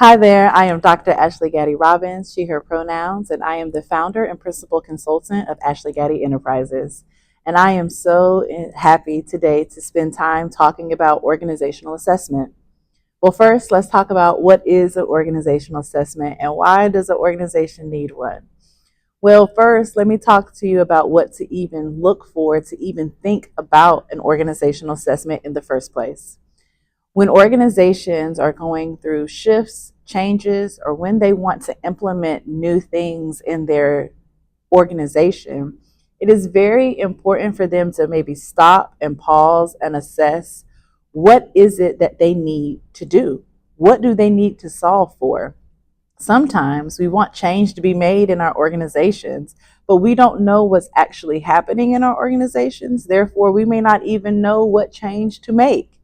Hi there, I am Dr. Ashley Gaddy Robbins, she, her pronouns, and I am the founder and principal consultant of Ashley Gaddy Enterprises. And I am so happy today to spend time talking about organizational assessment. Well, first, let's talk about what is an organizational assessment and why does an organization need one? Well, first, let me talk to you about what to even look for to even think about an organizational assessment in the first place. When organizations are going through shifts, changes, or when they want to implement new things in their organization, it is very important for them to maybe stop and pause and assess what is it that they need to do? What do they need to solve for? Sometimes we want change to be made in our organizations, but we don't know what's actually happening in our organizations. Therefore, we may not even know what change to make.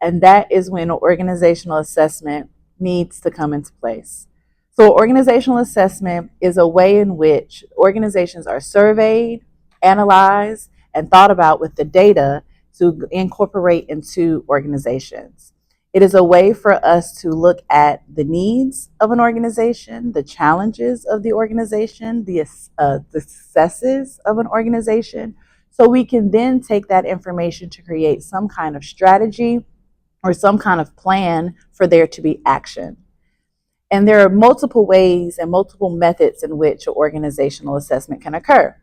And that is when an organizational assessment needs to come into place. So, organizational assessment is a way in which organizations are surveyed, analyzed, and thought about with the data to incorporate into organizations. It is a way for us to look at the needs of an organization, the challenges of the organization, the successes of an organization, so we can then take that information to create some kind of strategy or some kind of plan for there to be action. And there are multiple ways and multiple methods in which an organizational assessment can occur.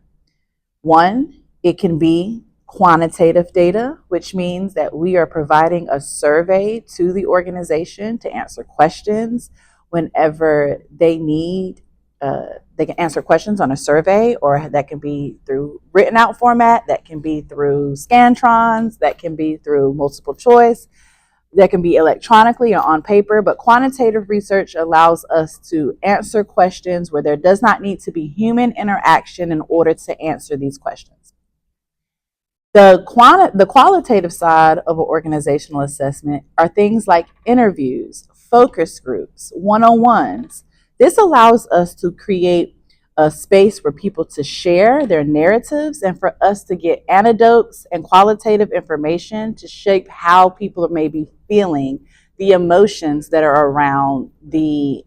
One, it can be quantitative data, which means that we are providing a survey to the organization to answer questions whenever they need. They can answer questions on a survey, or that can be through written out format, that can be through Scantrons, that can be through multiple choice, that can be electronically or on paper, but quantitative research allows us to answer questions where there does not need to be human interaction in order to answer these questions. The qualitative side of an organizational assessment are things like interviews, focus groups, one-on-ones. This allows us to create a space for people to share their narratives and for us to get anecdotes and qualitative information to shape how people may be feeling the emotions that are around the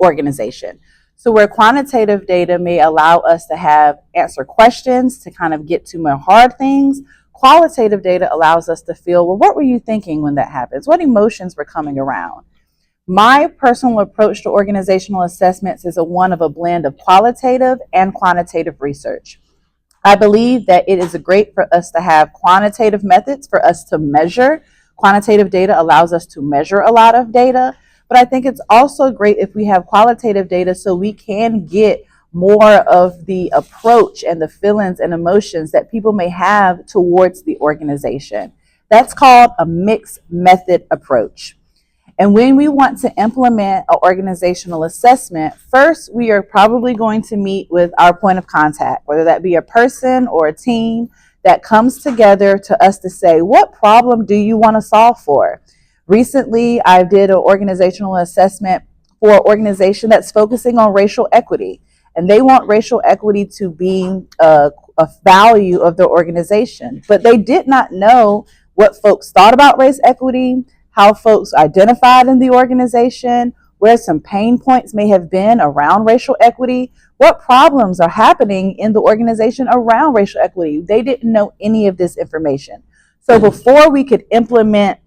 organization. So where quantitative data may allow us to have answer questions to kind of get to more hard things, qualitative data allows us to feel, well, what were you thinking when that happens? What emotions were coming around? My personal approach to organizational assessments is one of a blend of qualitative and quantitative research. I believe that it is great for us to have quantitative methods for us to measure. Quantitative data allows us to measure a lot of data, but I think it's also great if we have qualitative data so we can get more of the approach and the feelings and emotions that people may have towards the organization. That's called a mixed method approach. And when we want to implement an organizational assessment, first we are probably going to meet with our point of contact, whether that be a person or a team that comes together to us to say, what problem do you want to solve for? Recently, I did an organizational assessment for an organization that's focusing on racial equity. And they want racial equity to be a value of their organization. But they did not know what folks thought about race equity, how folks identified in the organization, where some pain points may have been around racial equity, what problems are happening in the organization around racial equity. They didn't know any of this information. So before we could implement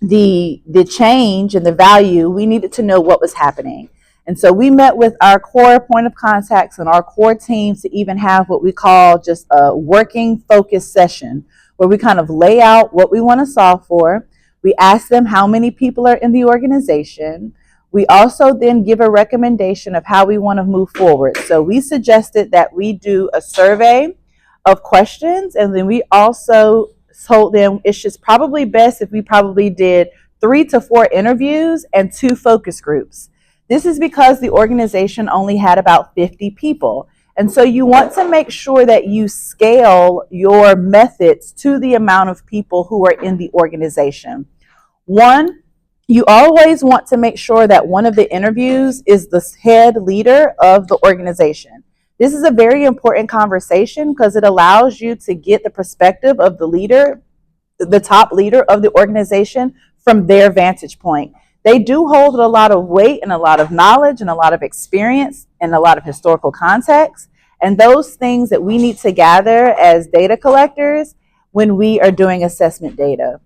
the change and the value, we needed to know what was happening. And so we met with our core point of contacts and our core teams to even have what we call just a working focus session where we kind of lay out what we want to solve for. We ask them how many people are in the organization. We also then give a recommendation of how we want to move forward. So we suggested that we do a survey of questions, and then we also told them it's just probably best if we probably did 3 to 4 interviews and 2 focus groups. This is because the organization only had about 50 people. And so you want to make sure that you scale your methods to the amount of people who are in the organization. One, you always want to make sure that one of the interviews is the head leader of the organization. This is a very important conversation because it allows you to get the perspective of the leader, the top leader of the organization, from their vantage point. They do hold a lot of weight and a lot of knowledge and a lot of experience and a lot of historical context. And those things that we need to gather as data collectors when we are doing assessment data.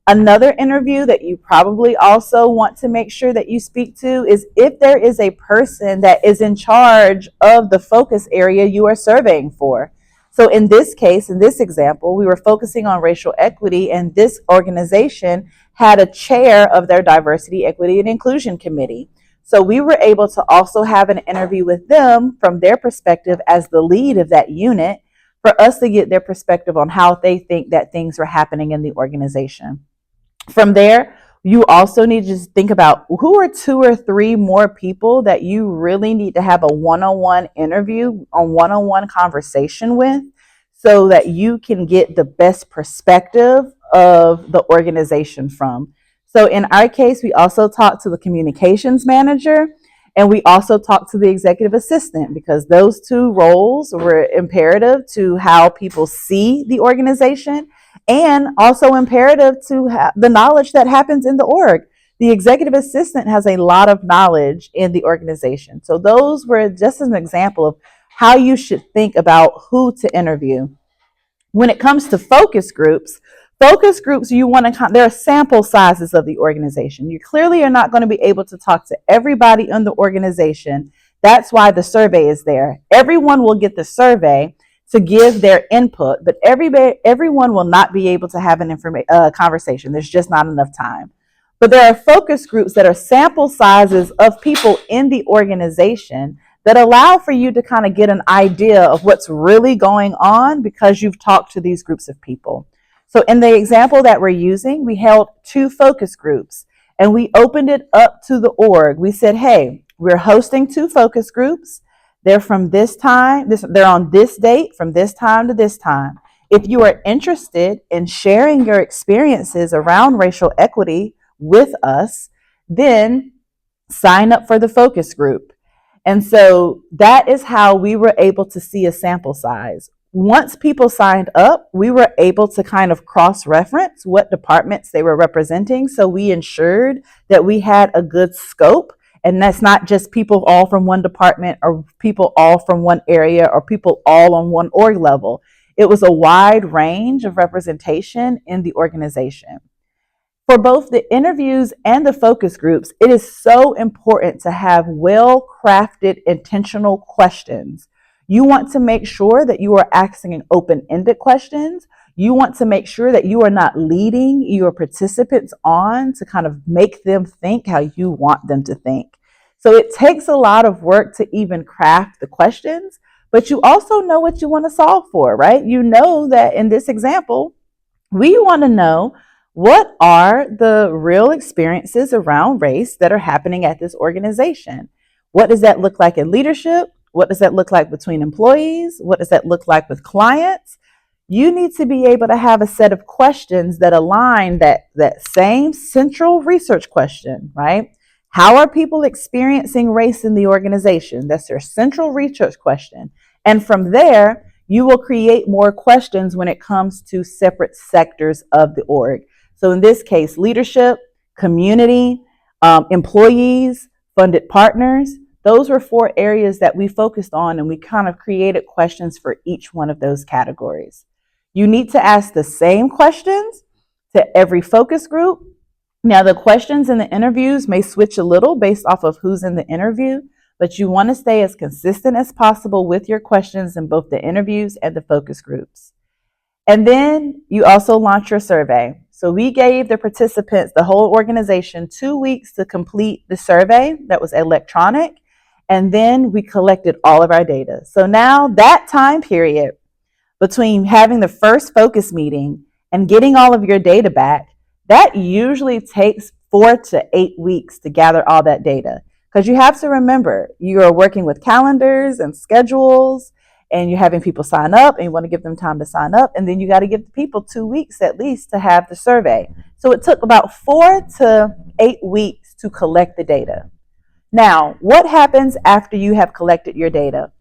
Another interview that you probably also want to make sure that you speak to is if there is a person that is in charge of the focus area you are surveying for. So in this case, in this example, we were focusing on racial equity, and this organization had a chair of their diversity, equity, and inclusion committee. So we were able to also have an interview with them from their perspective as the lead of that unit for us to get their perspective on how they think that things were happening in the organization. From there, you also need to think about who are 2 or 3 more people that you really need to have a one-on-one interview, a one-on-one conversation with, so that you can get the best perspective of the organization from. So in our case, we also talked to the communications manager, and we also talked to the executive assistant, because those 2 roles were imperative to how people see the organization, and also imperative to the knowledge that happens in the org. The executive assistant has a lot of knowledge in the organization. So those were just an example of how you should think about who to interview. When it comes to focus groups, you want to, there are sample sizes of the organization. You clearly are not going to be able to talk to everybody in the organization. That's why the survey is there. Everyone will get the survey to give their input, but everyone will not be able to have an conversation. There's just not enough time. But there are focus groups that are sample sizes of people in the organization that allow for you to kind of get an idea of what's really going on because you've talked to these groups of people. So in the example that we're using, we held 2 focus groups and we opened it up to the org. We said, hey, we're hosting 2 focus groups. They're from this time, they're on this date from this time to this time. If you are interested in sharing your experiences around racial equity with us, then sign up for the focus group. And so that is how we were able to see a sample size. Once people signed up, we were able to kind of cross-reference what departments they were representing. So we ensured that we had a good scope. And that's not just people all from one department or people all from one area or people all on one org level. It was a wide range of representation in the organization. For both the interviews and the focus groups, it is so important to have well-crafted, intentional questions. You want to make sure that you are asking open-ended questions. You want to make sure that you are not leading your participants on to kind of make them think how you want them to think. So it takes a lot of work to even craft the questions, but you also know what you want to solve for, right? You know that in this example, we want to know what are the real experiences around race that are happening at this organization. What does that look like in leadership? What does that look like between employees? What does that look like with clients? You need to be able to have a set of questions that align that same central research question, right? How are people experiencing race in the organization? That's their central research question. And from there, you will create more questions when it comes to separate sectors of the org. So in this case, leadership, community, employees, funded partners, those were 4 areas that we focused on, and we kind of created questions for each one of those categories. You need to ask the same questions to every focus group. Now, the questions in the interviews may switch a little based off of who's in the interview, but you want to stay as consistent as possible with your questions in both the interviews and the focus groups. And then you also launch your survey. So we gave the participants, the whole organization, 2 weeks to complete the survey that was electronic. And then we collected all of our data. So now that time period between having the first focus meeting and getting all of your data back, that usually takes 4 to 8 weeks to gather all that data. Because you have to remember, you are working with calendars and schedules, and you're having people sign up, and you want to give them time to sign up, and then you got to give the people 2 weeks at least to have the survey. So it took about 4 to 8 weeks to collect the data. Now, what happens after you have collected your data?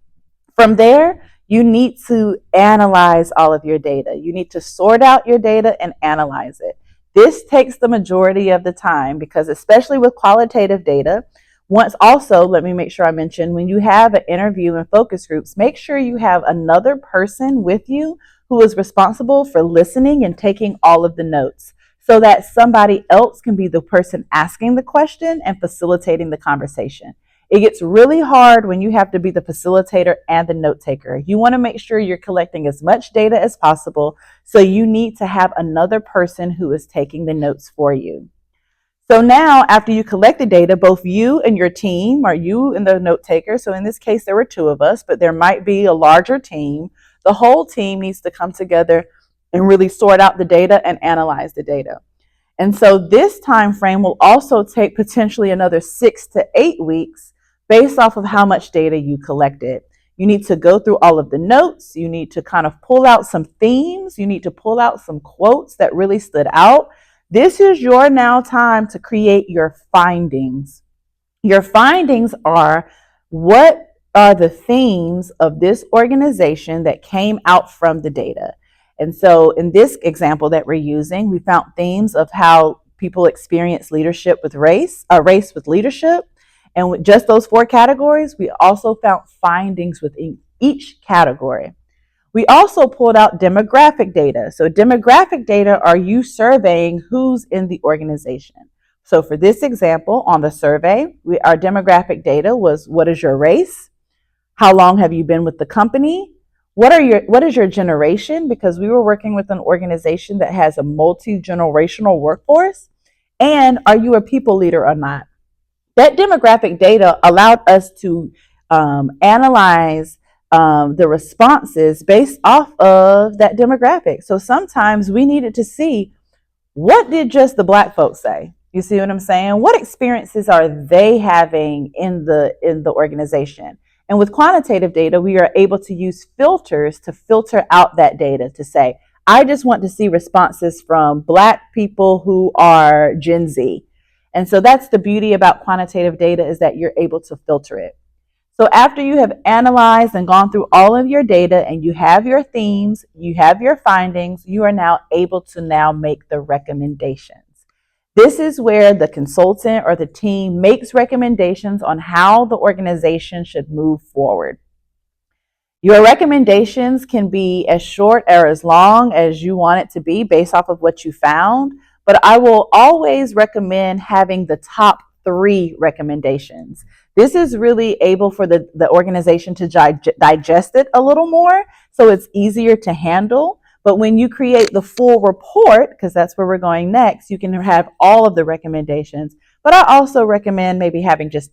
From there, you need to analyze all of your data. You need to sort out your data and analyze it. This takes the majority of the time because, especially with qualitative data, once also, let me make sure I mention, when you have an interview and focus groups, make sure you have another person with you who is responsible for listening and taking all of the notes so that somebody else can be the person asking the question and facilitating the conversation. It gets really hard when you have to be the facilitator and the note taker. You want to make sure you're collecting as much data as possible, so you need to have another person who is taking the notes for you. So now, after you collect the data, both you and your team, or you and the note taker, so in this case there were two of us, but there might be a larger team, the whole team needs to come together and really sort out the data and analyze the data. And so this time frame will also take potentially another 6 to 8 weeks based off of how much data you collected. You need to go through all of the notes. You need to kind of pull out some themes. You need to pull out some quotes that really stood out. This is your now time to create your findings. Your findings are, what are the themes of this organization that came out from the data? And so in this example that we're using, we found themes of how people experience leadership with race with leadership. And with just those 4 categories, we also found findings within each category. We also pulled out demographic data. So demographic data are you surveying who's in the organization. So for this example, on the survey, our demographic data was, what is your race? How long have you been with the company? What is your generation? Because we were working with an organization that has a multi-generational workforce. And are you a people leader or not? That demographic data allowed us to analyze the responses based off of that demographic. So sometimes we needed to see, what did just the Black folks say? You see what I'm saying? What experiences are they having in the organization? And with quantitative data, we are able to use filters to filter out that data to say, I just want to see responses from Black people who are Gen Z. And so that's the beauty about quantitative data, is that you're able to filter it. So after you have analyzed and gone through all of your data and you have your themes, you have your findings, you are now able to now make the recommendations. This is where the consultant or the team makes recommendations on how the organization should move forward. Your recommendations can be as short or as long as you want it to be based off of what you found, but I will always recommend having the top 3 recommendations. This is really able for the organization to digest it a little more, so it's easier to handle. But when you create the full report, because that's where we're going next, you can have all of the recommendations. But I also recommend maybe having just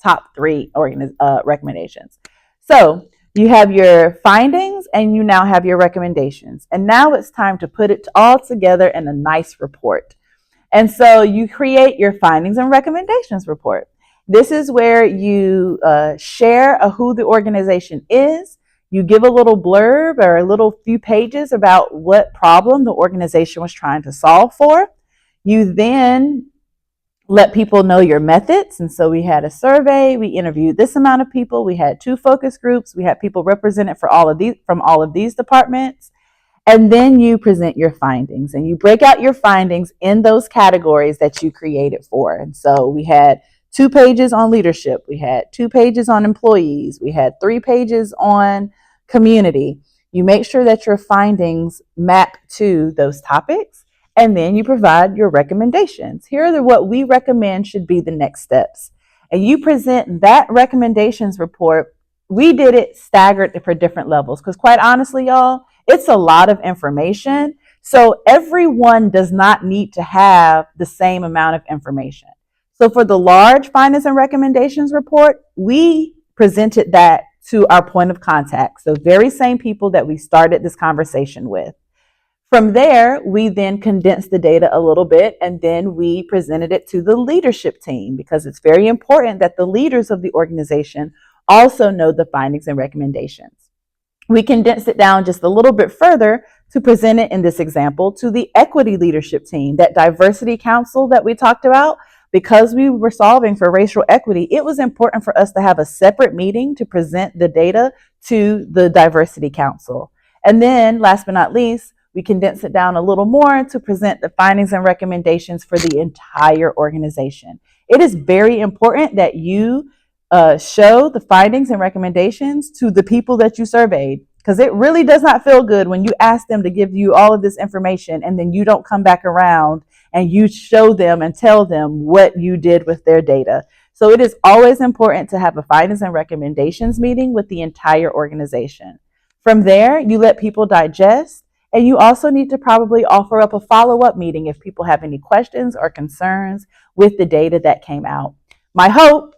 top three recommendations. So you have your findings and you now have your recommendations. And now it's time to put it all together in a nice report. And so you create your findings and recommendations report. This is where you share who the organization is. You give a little blurb or a little few pages about what problem the organization was trying to solve for. You then let people know your methods. And so we had a survey, we interviewed this amount of people, we had 2 focus groups, we had people represented from all of these departments. And then you present your findings and you break out your findings in those categories that you created for. And so we had 2 pages on leadership, we had 2 pages on employees, we had 3 pages on community. You make sure that your findings map to those topics, and then you provide your recommendations. Here are what we recommend should be the next steps. And you present that recommendations report. We did it staggered for different levels because, quite honestly, y'all, it's a lot of information. So everyone does not need to have the same amount of information. So for the large findings and recommendations report, we presented that to our point of contact. So very same people that we started this conversation with. From there, we then condensed the data a little bit and then we presented it to the leadership team because it's very important that the leaders of the organization also know the findings and recommendations. We condensed it down just a little bit further to present it in this example to the equity leadership team, that diversity council that we talked about. Because we were solving for racial equity, it was important for us to have a separate meeting to present the data to the diversity council. And then last but not least, we condense it down a little more to present the findings and recommendations for the entire organization. It is very important that you show the findings and recommendations to the people that you surveyed, because it really does not feel good when you ask them to give you all of this information and then you don't come back around and you show them and tell them what you did with their data. So it is always important to have a findings and recommendations meeting with the entire organization. From there, you let people digest, and you also need to probably offer up a follow-up meeting if people have any questions or concerns with the data that came out. My hope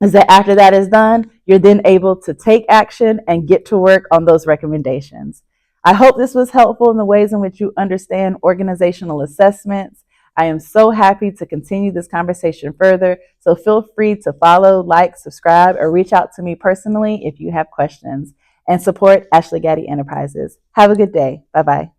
is that after that is done, you're then able to take action and get to work on those recommendations. I hope this was helpful in the ways in which you understand organizational assessments. I am so happy to continue this conversation further, so feel free to follow, like, subscribe, or reach out to me personally if you have questions, and support Ashley Gaddy Enterprises. Have a good day. Bye-bye.